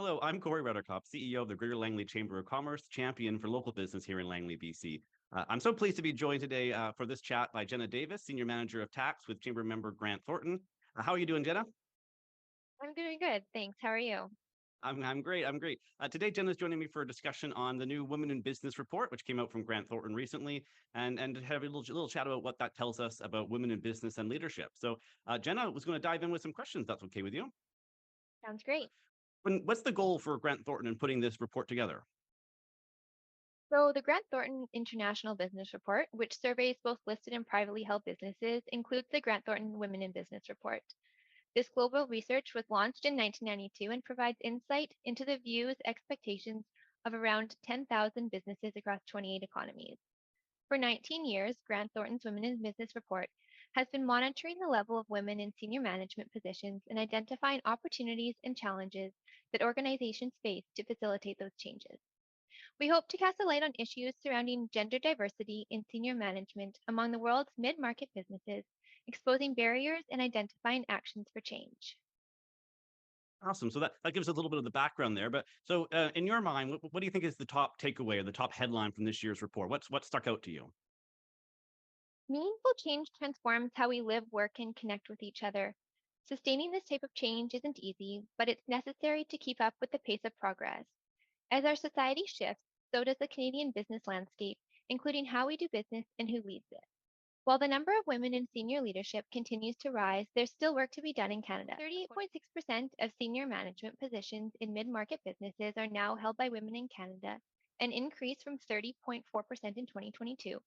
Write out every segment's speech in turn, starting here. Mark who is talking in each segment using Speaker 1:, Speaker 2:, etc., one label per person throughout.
Speaker 1: Hello, I'm Corey Rutterkopf, CEO of the Greater Langley Chamber of Commerce, champion for local business here in Langley, BC. I'm so pleased to be joined today for this chat by Jenna Davis, Senior Manager of Tax with Chamber member Grant Thornton. How are you doing, Jenna?
Speaker 2: I'm doing good, thanks. How are you?
Speaker 1: I'm great. I'm great. Today, Jenna's joining me for a discussion on the new Women in Business report, which came out from Grant Thornton recently, and to have a little chat about what that tells us about women in business and leadership. So, Jenna was going to dive in with some questions. That's okay with you?
Speaker 2: Sounds great.
Speaker 1: What's the goal for Grant Thornton in putting this report together?
Speaker 2: So, the Grant Thornton International Business Report, which surveys both listed and privately held businesses, includes the Grant Thornton Women in Business Report. This global research was launched in 1992 and provides insight into the views, expectations of around 10,000 businesses across 28 economies. For 19 years, Grant Thornton's Women in Business Report has been monitoring the level of women in senior management positions and identifying opportunities and challenges that organizations face to facilitate those changes. We hope to cast a light on issues surrounding gender diversity in senior management among the world's mid market businesses, exposing barriers and identifying actions for change.
Speaker 1: Awesome. So that gives a little bit of the background there. But so, in your mind, what do you think is the top takeaway or the top headline from this year's report? What stuck out to you?
Speaker 2: Meaningful change transforms how we live, work, and connect with each other. Sustaining this type of change isn't easy, but it's necessary to keep up with the pace of progress. As our society shifts, so does the Canadian business landscape, including how we do business and who leads it. While the number of women in senior leadership continues to rise, there's still work to be done in Canada. 38.6% of senior management positions in mid market businesses are now held by women in Canada, an increase from 30.4% in 2022.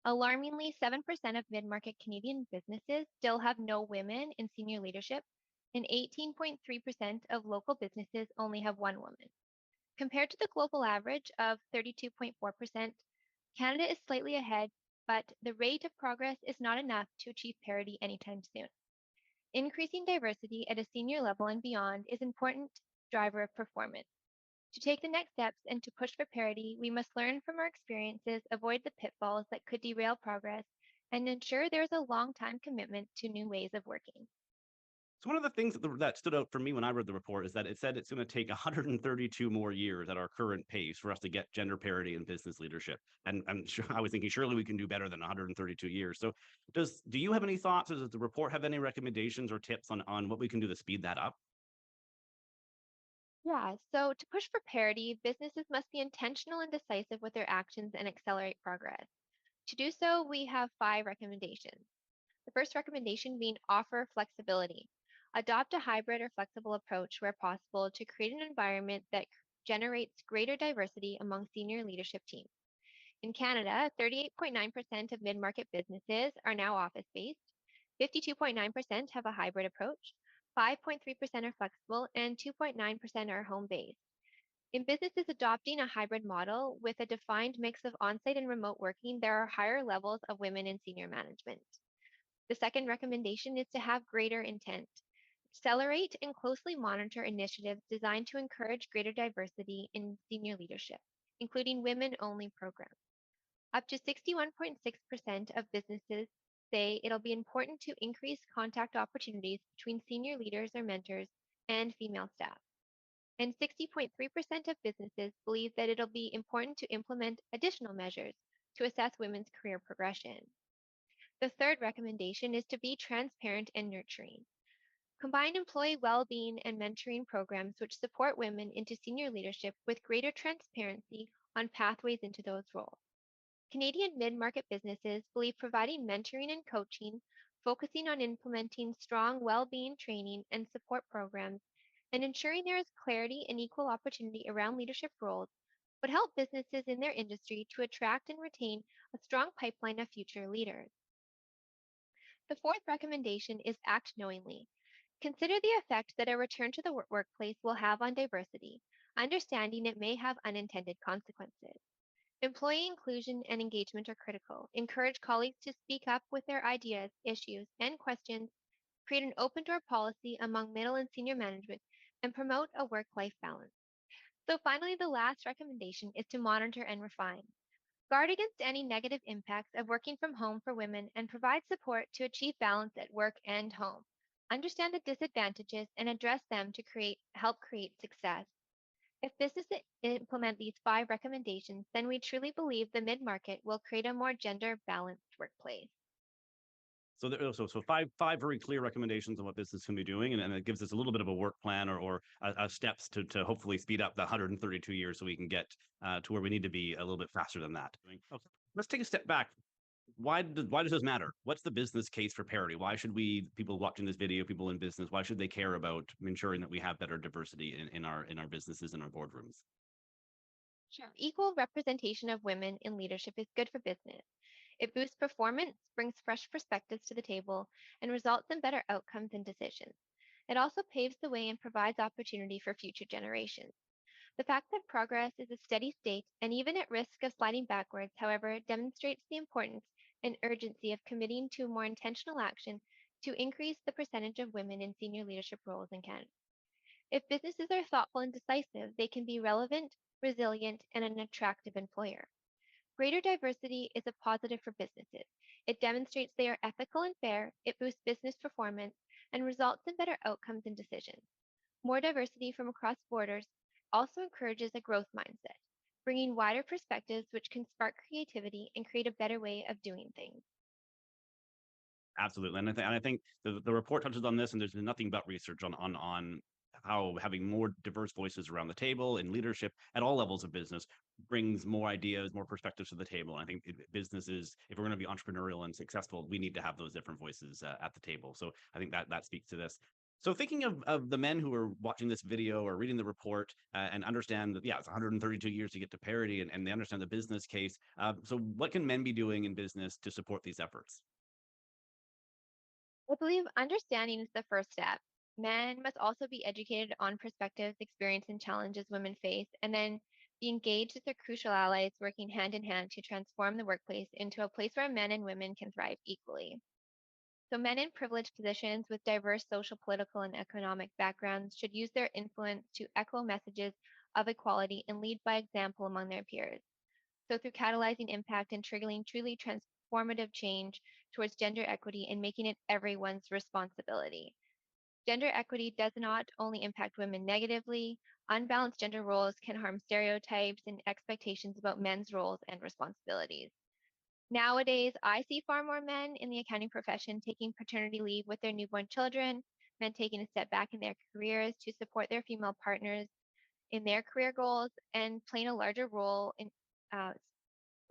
Speaker 2: Alarmingly, 7% of mid market Canadian businesses still have no women in senior leadership, and 18.3% of local businesses only have one woman. Compared to the global average of 32.4%, Canada is slightly ahead, but the rate of progress is not enough to achieve parity anytime soon. Increasing diversity at a senior level and beyond is an important driver of performance. To take the next steps and to push for parity, we must learn from our experiences, avoid the pitfalls that could derail progress, and ensure there is a long time commitment to new ways of working.
Speaker 1: So one of the things that stood out for me when I read the report is that it said it's going to take 132 more years at our current pace for us to get gender parity in business leadership. And I'm sure I was thinking surely we can do better than 132 years. So do you have any thoughts, or does the report have any recommendations or tips on what we can do to speed that up?
Speaker 2: Yeah, so to push for parity, businesses must be intentional and decisive with their actions and accelerate progress. To do so, we have 5 recommendations. The first recommendation being offer flexibility. Adopt a hybrid or flexible approach where possible to create an environment that generates greater diversity among senior leadership teams. In Canada, 38.9% of mid market businesses are now office based, 52.9% have a hybrid approach, 5.3% are flexible, and 2.9% are home based. In businesses adopting a hybrid model with a defined mix of on site and remote working, there are higher levels of women in senior management. The second recommendation is to have greater intent. Accelerate and closely monitor initiatives designed to encourage greater diversity in senior leadership, including women only programs. Up to 61.6% of businesses say it'll be important to increase contact opportunities between senior leaders or mentors and female staff. And 60.3% of businesses believe that it'll be important to implement additional measures to assess women's career progression. The third recommendation is to be transparent and nurturing. Combine employee well being and mentoring programs which support women into senior leadership with greater transparency on pathways into those roles. Canadian mid market businesses believe providing mentoring and coaching, focusing on implementing strong well being training and support programs, and ensuring there is clarity and equal opportunity around leadership roles would help businesses in their industry to attract and retain a strong pipeline of future leaders. The fourth recommendation is act knowingly. Consider the effect that a return to the workplace will have on diversity, understanding it may have unintended consequences. Employee inclusion and engagement are critical. Encourage colleagues to speak up with their ideas, issues, and questions, create an open door policy among middle and senior management, and promote a work life balance. So, finally, the last recommendation is to monitor and refine. Guard against any negative impacts of working from home for women and provide support to achieve balance at work and home. Understand the disadvantages and address them to help create success. If businesses implement these five recommendations, then we truly believe the mid market will create a more gender balanced workplace.
Speaker 1: So five very clear recommendations on what business can be doing, and it gives us a little bit of a work plan or steps to hopefully speed up the 132 years so we can get to where we need to be a little bit faster than that. Okay. Let's take a step back. Why does this matter? What's the business case for parity? Why should people watching this video, people in business, why should they care about ensuring that we have better diversity in our businesses and our boardrooms?
Speaker 2: Sure. Equal representation of women in leadership is good for business. It boosts performance, brings fresh perspectives to the table, and results in better outcomes and decisions. It also paves the way and provides opportunity for future generations. The fact that progress is a steady state and even at risk of sliding backwards, however, demonstrates the importance and urgency of committing to more intentional action to increase the percentage of women in senior leadership roles in Canada. If businesses are thoughtful and decisive, they can be relevant, resilient, and an attractive employer. Greater diversity is a positive for businesses. It demonstrates they are ethical and fair, it boosts business performance, and results in better outcomes and decisions. More diversity from across borders also encourages a growth mindset, bringing wider perspectives which can spark creativity and create a better way of doing things.
Speaker 1: Absolutely, and I think the report touches on this, and there's been nothing but research on how having more diverse voices around the table in leadership at all levels of business brings more ideas, more perspectives to the table. And I think businesses, if we're going to be entrepreneurial and successful, we need to have those different voices at the table. So I think that speaks to this. So thinking of the men who are watching this video or reading the report and understand that, yeah, it's 132 years to get to parity, and they understand the business case. So what can men be doing in business to support these efforts?
Speaker 2: I believe understanding is the first step. Men must also be educated on perspectives, experience, and challenges women face, and then be engaged as their crucial allies, working hand in hand to transform the workplace into a place where men and women can thrive equally. So, men in privileged positions with diverse social, political, and economic backgrounds should use their influence to echo messages of equality and lead by example among their peers. So, through catalyzing impact and triggering truly transformative change towards gender equity and making it everyone's responsibility. Gender equity does not only impact women negatively, unbalanced gender roles can harm stereotypes and expectations about men's roles and responsibilities. Nowadays, I see far more men in the accounting profession taking paternity leave with their newborn children, men taking a step back in their careers to support their female partners in their career goals, and playing a larger role in uh,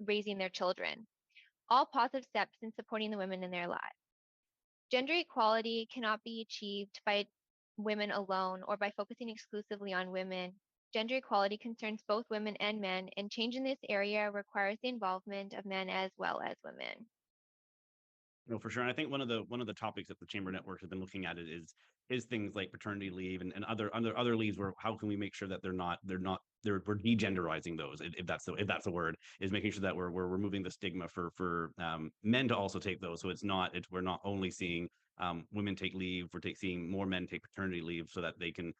Speaker 2: raising their children. All positive steps in supporting the women in their lives. Gender equality cannot be achieved by women alone or by focusing exclusively on women. Gender equality concerns both women and men, and change in this area requires the involvement of men as well as women.
Speaker 1: No, for sure. And I think one of the topics that the Chamber Network has been looking at is things like paternity leave and other leaves where how can we make sure that we're degenderizing those, if that's the word, is making sure that we're removing the stigma for men to also take those. So we're not only seeing women take leave, seeing more men take paternity leave so that they can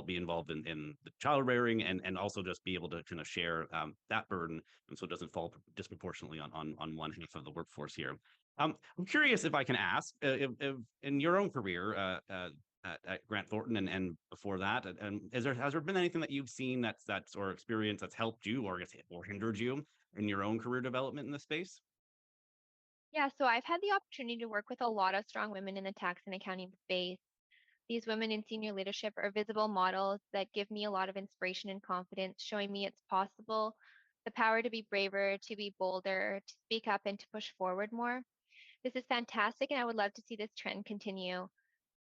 Speaker 1: be involved in the child rearing and also just be able to kind of share that burden, and so it doesn't fall disproportionately on one half of the workforce here. I'm curious if I can ask, if in your own career at Grant Thornton and before that, and has there been anything that you've seen that's or experience that's helped you or I guess or hindered you in your own career development in this space?
Speaker 2: Yeah, so I've had the opportunity to work with a lot of strong women in the tax and accounting space. These women in senior leadership are visible models that give me a lot of inspiration and confidence, showing me it's possible, the power to be braver, to be bolder, to speak up, and to push forward more. This is fantastic, and I would love to see this trend continue.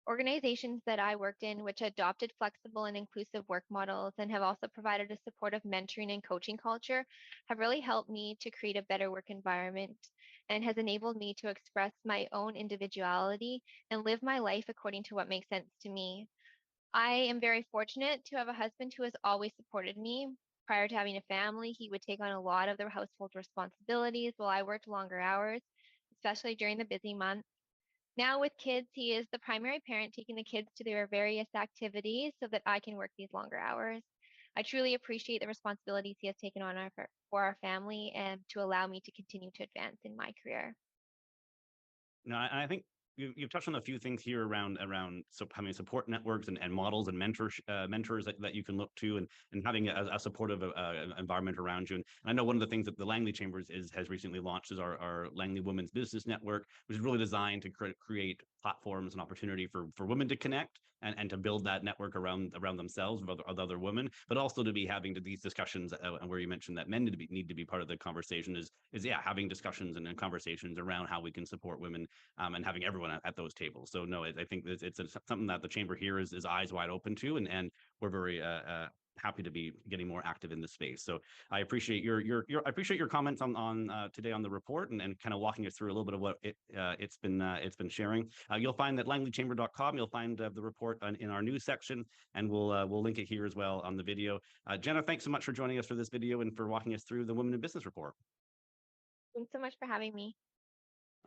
Speaker 2: Organizations that I worked in, which adopted flexible and inclusive work models and have also provided a supportive mentoring and coaching culture, have really helped me to create a better work environment and has enabled me to express my own individuality and live my life according to what makes sense to me. I am very fortunate to have a husband who has always supported me. Prior to having a family, he would take on a lot of the household responsibilities while I worked longer hours, especially during the busy months. Now with kids, he is the primary parent taking the kids to their various activities so that I can work these longer hours. I truly appreciate the responsibilities he has taken on for our family and to allow me to continue to advance in my career.
Speaker 1: No, I think you've touched on a few things here around so having support networks and models and mentors that you can look to, and having a supportive environment around you. And I know one of the things that the Langley Chambers has recently launched is our Langley Women's Business Network, which is really designed to create platforms and opportunity for women to connect and to build that network around themselves with other women, but also to be having these discussions, and where you mentioned that men need to be part of the conversation is having discussions and conversations around how we can support women, and having everyone at those tables. So no, I think it's something that the chamber here is eyes wide open to, and we're very happy to be getting more active in this space. So I appreciate I appreciate your comments on today on the report, and kind of walking us through a little bit of what it's been sharing. You'll find that langleychamber.com. You'll find the report in our news section, and we'll link it here as well on the video. Jenna, thanks so much for joining us for this video and for walking us through the Women in Business report.
Speaker 2: Thanks so much for having me.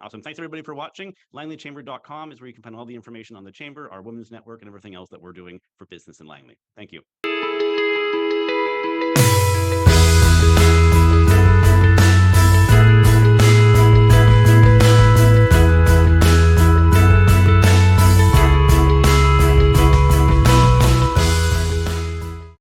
Speaker 1: Awesome. Thanks everybody for watching. LangleyChamber.com is where you can find all the information on the chamber, our women's network, and everything else that we're doing for business in Langley. Thank you.